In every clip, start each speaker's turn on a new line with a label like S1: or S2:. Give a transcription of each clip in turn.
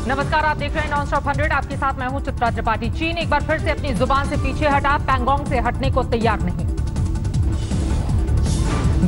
S1: नमस्कार, आप देख रहे हैं नॉनस्टॉप 100। आपके साथ मैं हूं चित्रा त्रिपाठी। चीन एक बार फिर से अपनी जुबान से पीछे हटा, पैंगोंग से हटने को तैयार नहीं।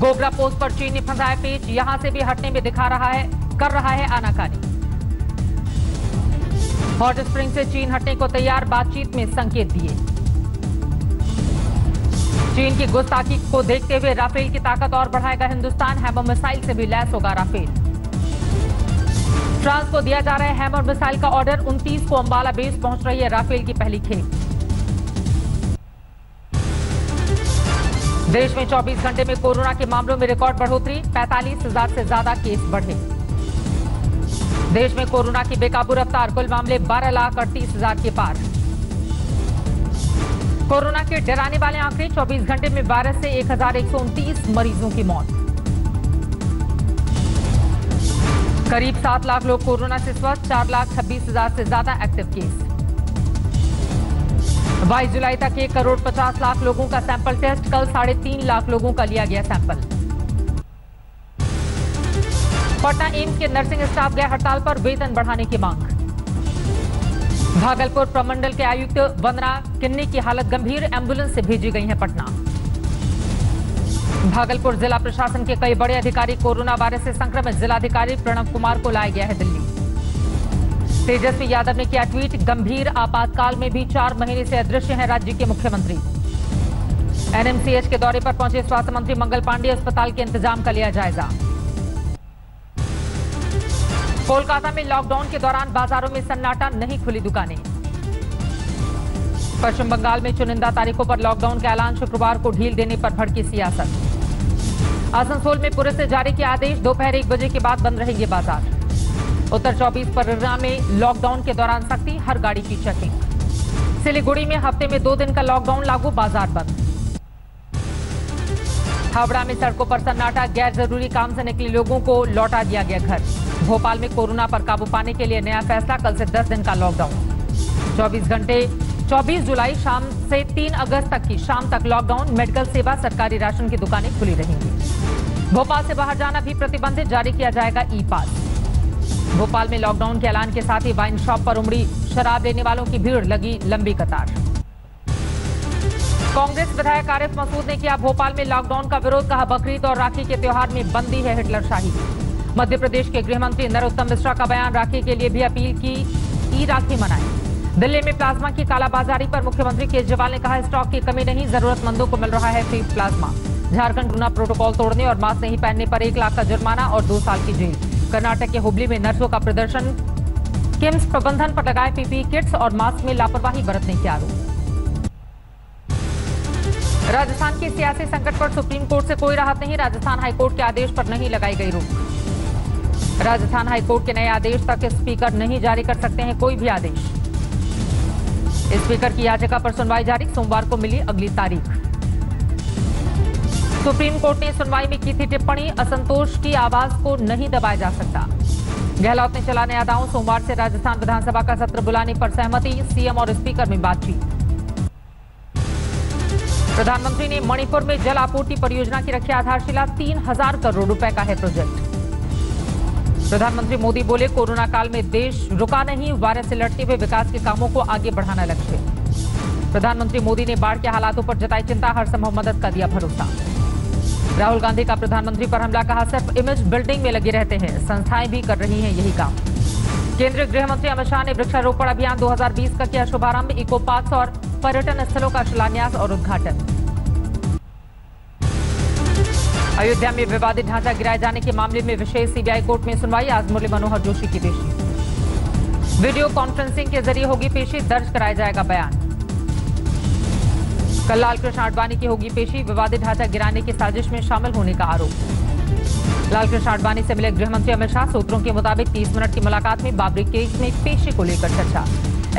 S1: गोगरा पोस्ट पर चीन ने फंसाया पेच, यहां से भी हटने में कर रहा है आनाकानी। हॉट स्प्रिंग से चीन हटने को तैयार, बातचीत में संकेत दिए। चीन की गुस्ताखी को देखते हुए राफेल की ताकत और बढ़ाएगा हिंदुस्तान, हैमर मिसाइल से भी लैस होगा राफेल। फ्रांस को दिया जा रहा है हैमर मिसाइल का ऑर्डर, 29 को अंबाला बेस पहुंच रही है राफेल की पहली खेप। देश में 24 घंटे में कोरोना के मामलों में रिकॉर्ड बढ़ोतरी, 45,000 से ज्यादा केस बढ़े। देश में कोरोना की बेकाबू रफ्तार, कुल मामले 12,38,000 के पार। कोरोना के डराने वाले आंकड़े, 24 घंटे में वायरस से 1,129 मरीजों की मौत। करीब 7 लाख लोग कोरोना से स्वस्थ, 4,26,000 से ज्यादा एक्टिव केस। 22 जुलाई तक 1,50,00,000 लोगों का सैंपल टेस्ट, कल 3.5 लाख लोगों का लिया गया सैंपल। पटना एम्स के नर्सिंग स्टाफ गए हड़ताल पर, वेतन बढ़ाने की मांग। भागलपुर प्रमंडल के आयुक्त वंदना किन्नी की हालत गंभीर, एम्बुलेंस से भेजी गई है पटना। भागलपुर जिला प्रशासन के कई बड़े अधिकारी कोरोना वायरस से संक्रमित, जिलाधिकारी प्रणव कुमार को लाया गया है दिल्ली। तेजस्वी यादव ने किया ट्वीट, गंभीर आपातकाल में भी 4 महीने से अदृश्य हैं राज्य के मुख्यमंत्री। एनएमसीएच के दौरे पर पहुंचे स्वास्थ्य मंत्री मंगल पांडे, अस्पताल के इंतजाम का लिया जायजा। कोलकाता में लॉकडाउन के दौरान बाजारों में सन्नाटा, नहीं खुली दुकानें। पश्चिम बंगाल में चुनिंदा तारीखों पर लॉकडाउन का ऐलान, शुक्रवार को ढील देने पर भड़की सियासत। आसनसोल में पुलिस से जारी किया आदेश, दोपहर 1 बजे के बाद बंद रहेंगे बाजार। उत्तर 24 परगना में लॉकडाउन के दौरान सख्ती, हर गाड़ी की चेकिंग। सिलीगुड़ी में हफ्ते में 2 दिन का लॉकडाउन लागू, बाजार बंद। हावड़ा में सड़कों पर सन्नाटा, गैर जरूरी काम से निकले लोगों को लौटा दिया गया घर। भोपाल में कोरोना पर काबू पाने के लिए नया फैसला, कल से 10 दिन का लॉकडाउन। 24 जुलाई शाम से 3 अगस्त तक की शाम तक लॉकडाउन, मेडिकल सेवा, सरकारी राशन की दुकानें खुली रहेंगी। भोपाल से बाहर जाना भी प्रतिबंधित, जारी किया जाएगा ई पास। भोपाल में लॉकडाउन के ऐलान के साथ ही वाइन शॉप पर उमड़ी शराब लेने वालों की भीड़, लगी लंबी कतार। कांग्रेस विधायक आरिफ मसूद ने किया भोपाल में लॉकडाउन का विरोध, कहा बकरीद और राखी के त्योहार में बंदी है हिटलरशाही। मध्य प्रदेश के गृह मंत्री नरोत्तम मिश्रा का बयान, राखी के लिए भी अपील की, ई राखी मनाएं। दिल्ली में प्लाज्मा की कालाबाजारी पर मुख्यमंत्री केजरीवाल ने कहा, स्टॉक की कमी नहीं, जरूरतमंदों को मिल रहा है free plasma. Jharkhand corona protocol तोड़ने और मास्क नहीं पहनने पर 1 लाख का जुर्माना और 2 साल की जेल। कर्नाटक के हुबली में नर्सों का प्रदर्शन, किम्स प्रबंधन पर लगाए पीपीई किट्स और मास्क में लापरवाही बरतने के आरोप। राजस्थान के सियासी संकट पर सुप्रीम कोर्ट से कोई राहत नहीं, राजस्थान हाईकोर्ट के आदेश पर नहीं लगाई गई रोक। राजस्थान हाईकोर्ट के नए आदेश तक स्पीकर नहीं जारी कर सकते हैं कोई भी आदेश। स्पीकर की याचिका पर सुनवाई जारी, सोमवार को मिली अगली तारीख। सुप्रीम कोर्ट ने सुनवाई में की थी टिप्पणी, असंतोष की आवाज को नहीं दबाया जा सकता। गहलोत ने चला नया दांव, सोमवार से राजस्थान विधानसभा का सत्र बुलाने पर सहमति, सीएम और स्पीकर में बातचीत। प्रधानमंत्री ने मणिपुर में जल आपूर्ति परियोजना की रखी आधारशिला, 3,000 करोड़ रुपए का है प्रोजेक्ट। प्रधानमंत्री मोदी बोले, कोरोना काल में देश रुका नहीं, वायरस से लड़ते हुए विकास के कामों को आगे बढ़ाना लक्ष्य। प्रधानमंत्री मोदी ने बाढ़ के हालातों पर जताई चिंता, हर संभव मदद का दिया भरोसा। राहुल गांधी का प्रधानमंत्री पर हमला, कहा सिर्फ इमेज बिल्डिंग में लगे रहते हैं, संस्थाएं भी कर रही हैं यही काम। केंद्रीय गृह मंत्री अमित शाह ने वृक्षारोपण अभियान 2020 का किया शुभारंभ, इको पार्क्स और पर्यटन स्थलों का शिलान्यास और उद्घाटन। अयोध्या में विवादित ढांचा गिराए जाने के मामले में विशेष सीबीआई कोर्ट में सुनवाई, आज मुरली मनोहर जोशी की पेशी। वीडियो कॉन्फ्रेंसिंग के जरिए होगी पेशी, दर्ज कराया जाएगा बयान। कल लालकृष्ण आडवाणी की होगी पेशी, विवादित ढांचा गिराने की साजिश में शामिल होने का आरोप। लालकृष्ण आडवाणी से मिले गृह मंत्री अमित शाह, सूत्रों के मुताबिक 30 मिनट की मुलाकात में बाबरी केस में पेशी को लेकर चर्चा।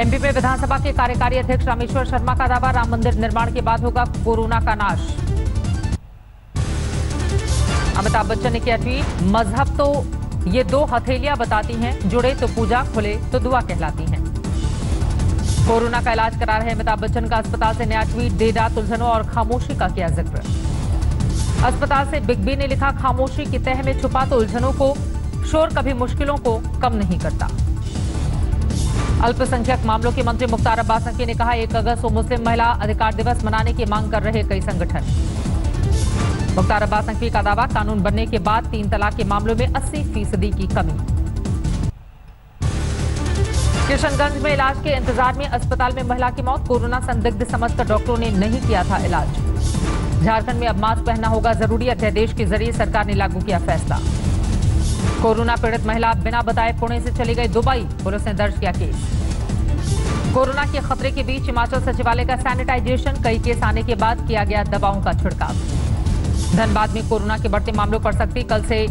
S1: एमपी में विधानसभा के कार्यकारी अध्यक्ष रामेश्वर शर्मा का दावा, राम मंदिर निर्माण के बाद होगा कोरोना का नाश। अमिताभ बच्चन ने किया ट्वीट, मजहब तो ये 2 हथेलियां बताती हैं, जुड़े तो पूजा, खुले तो दुआ कहलाती हैं। कोरोना का इलाज करा रहे अमिताभ बच्चन का अस्पताल से नया ट्वीट, दे रात उलझनों और खामोशी का किया जिक्र। अस्पताल से बिग बी ने लिखा, खामोशी की तह में छुपा तो उलझनों को, शोर कभी मुश्किलों को कम नहीं करता। अल्पसंख्यक मामलों के मंत्री मुख्तार अब्बास नकवी ने कहा 1 अगस्त को मुस्लिम महिला अधिकार दिवस मनाने की मांग कर रहे कई संगठन। मुख्तार अब्बास नकवी का दावा, कानून बनने के बाद 3 तलाक के मामलों में 80% की कमी। किशनगंज में इलाज के इंतजार में अस्पताल में महिला की मौत, कोरोना संदिग्ध समझकर डॉक्टरों ने नहीं किया था इलाज। झारखंड में अब मास्क पहनना होगा जरूरी, अध्यादेश के जरिए सरकार ने लागू किया फैसला। कोरोना पीड़ित महिला बिना बताए पुणे से चली गई दुबई, पुलिस ने दर्ज किया केस। कोरोना के खतरे के बीच हिमाचल सचिवालय का सैनिटाइजेशन, कई केस आने के बाद किया गया दवाओं का छिड़काव। धनबाद में कोरोना के बढ़ते मामलों पर सख्ती, कल से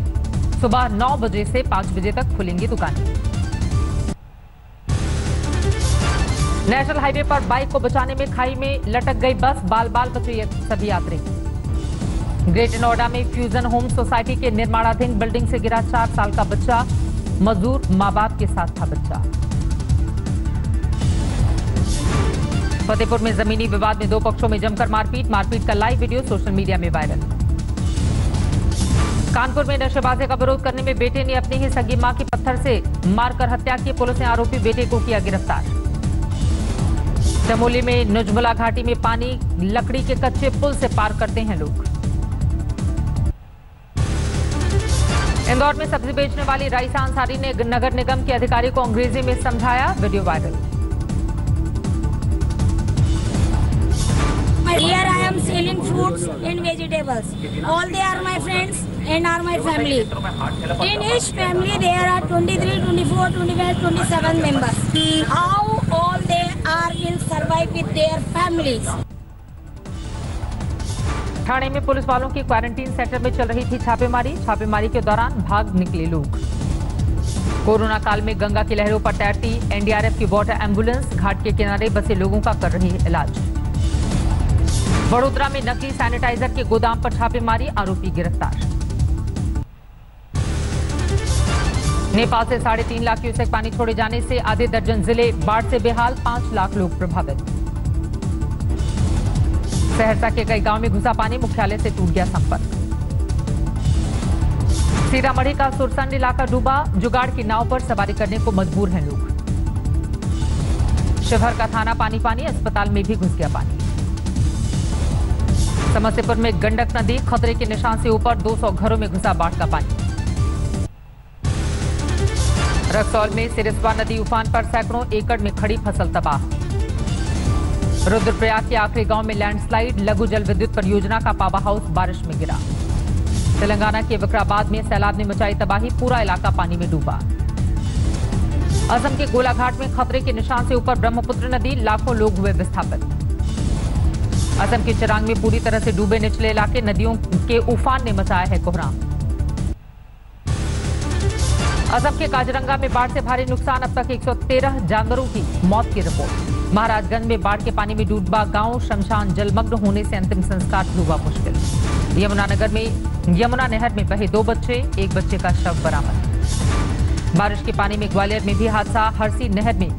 S1: सुबह 9 बजे से 5 बजे तक खुलेंगी दुकानें। नेशनल हाईवे पर बाइक को बचाने में खाई में लटक गई बस, बाल बाल बचे सभी यात्री। ग्रेटर नोएडा में फ्यूजन होम सोसाइटी के निर्माणाधीन बिल्डिंग से गिरा 4 साल का बच्चा, मजदूर मां बाप के साथ था बच्चा। फतेहपुर में जमीनी विवाद में 2 पक्षों में जमकर मारपीट का लाइव वीडियो सोशल मीडिया में वायरल। कानपुर में नशेबाजी का विरोध करने में बेटे ने अपनी ही सगी मां की पत्थर से मारकर हत्या की, पुलिस ने आरोपी बेटे को किया गिरफ्तार। चमोली में नुजमुला घाटी में पानी लकड़ी के कच्चे पुल से पार करते हैं लोग। इंदौर में सब्जी बेचने वाली राइसा अंसारी ने नगर निगम के अधिकारी को अंग्रेजी में समझाया, video viral.
S2: Here I am selling fruits and vegetables. All they are my friends and are my family. In each family there are 23, 24, 25, 27 members. How all they are will survive with their families?
S1: Thane में police वालों की quarantine centre में चल रही थी छापेमारी के दौरान भाग निकले लोग। कोरोना काल में गंगा की लहरों पर तैरती एनडीआरएफ की वाटर एम्बुलेंस, घाट के किनारे बसे लोगों का कर रही इलाज। वडोदरा में नकली सैनिटाइजर के गोदाम पर छापेमारी, आरोपी गिरफ्तार। नेपाल से 3.5 लाख क्यूसेक पानी छोड़े जाने से आधे दर्जन जिले बाढ़ से बेहाल, 5 लाख लोग प्रभावित। सहरसा के कई गांव में घुसा पानी, मुख्यालय से टूट गया संपर्क। सीतामढ़ी का सुरसंड इलाका डूबा, जुगाड़ की नाव पर सवारी करने को मजबूर हैं लोग। शिवहर का थाना पानी, अस्पताल में भी घुस गया पानी। समस्तीपुर में गंडक नदी खतरे के निशान से ऊपर, 200 घरों में घुसा बाढ़ का पानी। रक्सौल में सिरस्वा नदी उफान पर, सैकड़ों एकड़ में खड़ी फसल तबाह। रुद्रप्रयाग के आखिरी गांव में लैंडस्लाइड, लघु जल विद्युत परियोजना का पावर हाउस बारिश में गिरा। तेलंगाना के विकाराबाद में सैलाब ने मचाई तबाही, पूरा इलाका पानी में डूबा। असम के गोलाघाट में खतरे के निशान से ऊपर ब्रह्मपुत्र नदी, लाखों लोग हुए विस्थापित। असम के चिरांग में पूरी तरह से डूबे निचले इलाके, नदियों के उफान ने मचाया है कोहराम। असम के काजीरंगा में बाढ़ से भारी नुकसान, अब तक 113 जानवरों की मौत की रिपोर्ट। महाराजगंज में बाढ़ के पानी में डूबा गांव, शमशान जलमग्न होने से अंतिम संस्कार हुआ मुश्किल। यमुना नहर में बहे 2 बच्चे, 1 बच्चे का शव बरामद। बारिश के पानी में ग्वालियर में भी हादसा, हरसी नहर में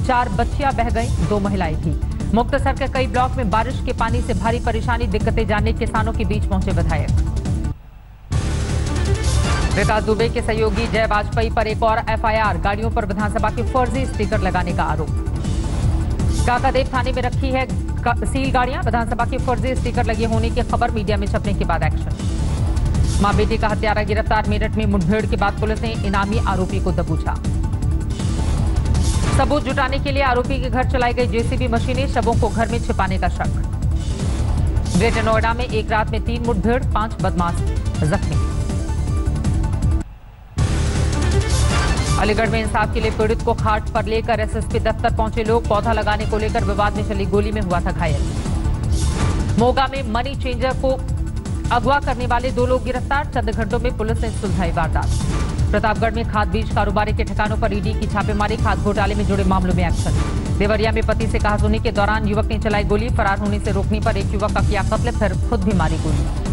S1: 4 बच्चियां बह गईं, 2 महिलाएं थी। मुक्तसर के कई ब्लॉक में बारिश के पानी से भारी परेशानी, दिक्कतें जानने किसानों के बीच पहुंचे विधायक। विकास दुबे के सहयोगी जय वाजपेयी पर एक और एफआईआर, गाड़ियों पर विधानसभा के फर्जी स्टिकर लगाने का आरोप। काकादेव थाने में रखी है सील गाड़ियां, विधानसभा के फर्जी स्टिकर लगे होने की खबर मीडिया में छपने के बाद एक्शन। मां बेटी का हत्यारा गिरफ्तार, मेरठ में मुठभेड़ के बाद पुलिस ने इनामी आरोपी को दबोचा। सबूत जुटाने के लिए आरोपी के घर चलाई गई जेसीबी मशीनें, शवों को घर में छिपाने का शक। ग्रेटर नोएडा में एक रात में 3 मुठभेड़, 5 बदमाश जख्मी। अलीगढ़ में इंसाफ के लिए पीड़ित को खाट पर लेकर एसएसपी दफ्तर पहुंचे लोग, पौधा लगाने को लेकर विवाद में चली गोली में हुआ था घायल। मोगा में मनी चेंजर को अगवा करने वाले 2 लोग गिरफ्तार, चंद घंटों में पुलिस ने सुलझाई वारदात। प्रतापगढ़ में खाद बीज कारोबारी के ठिकानों पर ईडी की छापेमारी, खाद घोटाले में जुड़े मामलों में एक्शन। देवरिया में पति से कहासुनी के दौरान युवक ने चलाई गोली, फरार होने से रोकने पर एक युवक का किया कत्ल, फिर खुद भी मारी गोली।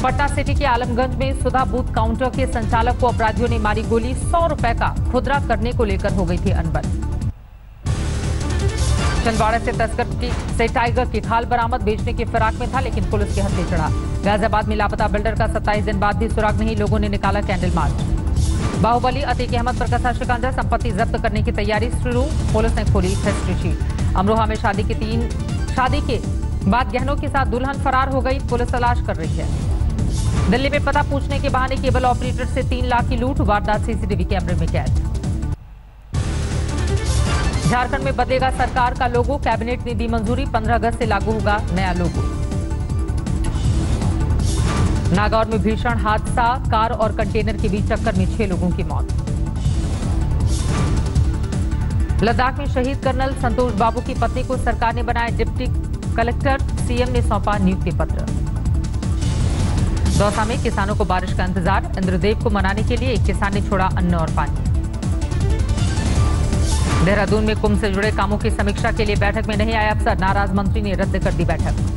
S1: पटना सिटी के आलमगंज में सुधा बूथ काउंटर के संचालक को अपराधियों ने मारी गोली, 100 रुपए का खुदरा करने को लेकर हो गई थी अनबन। छिंदवाड़ा से तस्कर से टाइगर की खाल बरामद, बेचने की फिराक में था लेकिन पुलिस के हत्थे चढ़ा। गाजियाबाद में लापता बिल्डर का 27 दिन बाद भी सुराग नहीं, लोगों ने निकाला कैंडल मार्च। बाहुबली अतीक अहमद पर कसा शिकंजा, संपत्ति जब्त करने की तैयारी शुरू, पुलिस ने खोली हिस्ट्री शीट। अमरोहा में शादी के बाद गहनों के साथ दुल्हन फरार हो गई, पुलिस तलाश कर रही है। दिल्ली में पता पूछने के बहाने केबल ऑपरेटर से 3 लाख की लूट, वारदात सीसीटीवी कैमरे में कैद। झारखंड में बदलेगा सरकार का लोगो, कैबिनेट ने दी मंजूरी, 15 अगस्त से लागू होगा नया लोगो। नागौर में भीषण हादसा, कार और कंटेनर के बीच टक्कर में 6 लोगों की मौत। लद्दाख में शहीद कर्नल संतोष बाबू की पत्नी को सरकार ने बनाया डिप्टी कलेक्टर, सीएम ने सौंपा नियुक्ति पत्र। दौसा में किसानों को बारिश का इंतजार, इंद्रदेव को मनाने के लिए एक किसान ने छोड़ा अन्न और पानी। देहरादून में कुंभ से जुड़े कामों की समीक्षा के लिए बैठक में नहीं आए अफसर, नाराज मंत्री ने रद्द कर दी बैठक।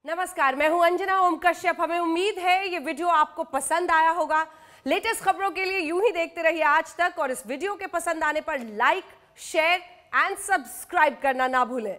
S3: नमस्कार, मैं हूं अंजना ओम कश्यप। हमें उम्मीद है ये वीडियो आपको पसंद आया होगा। लेटेस्ट खबरों के लिए यूं ही देखते रहिए आज तक, और इस वीडियो के पसंद आने पर लाइक, शेयर एंड सब्सक्राइब करना ना भूलें।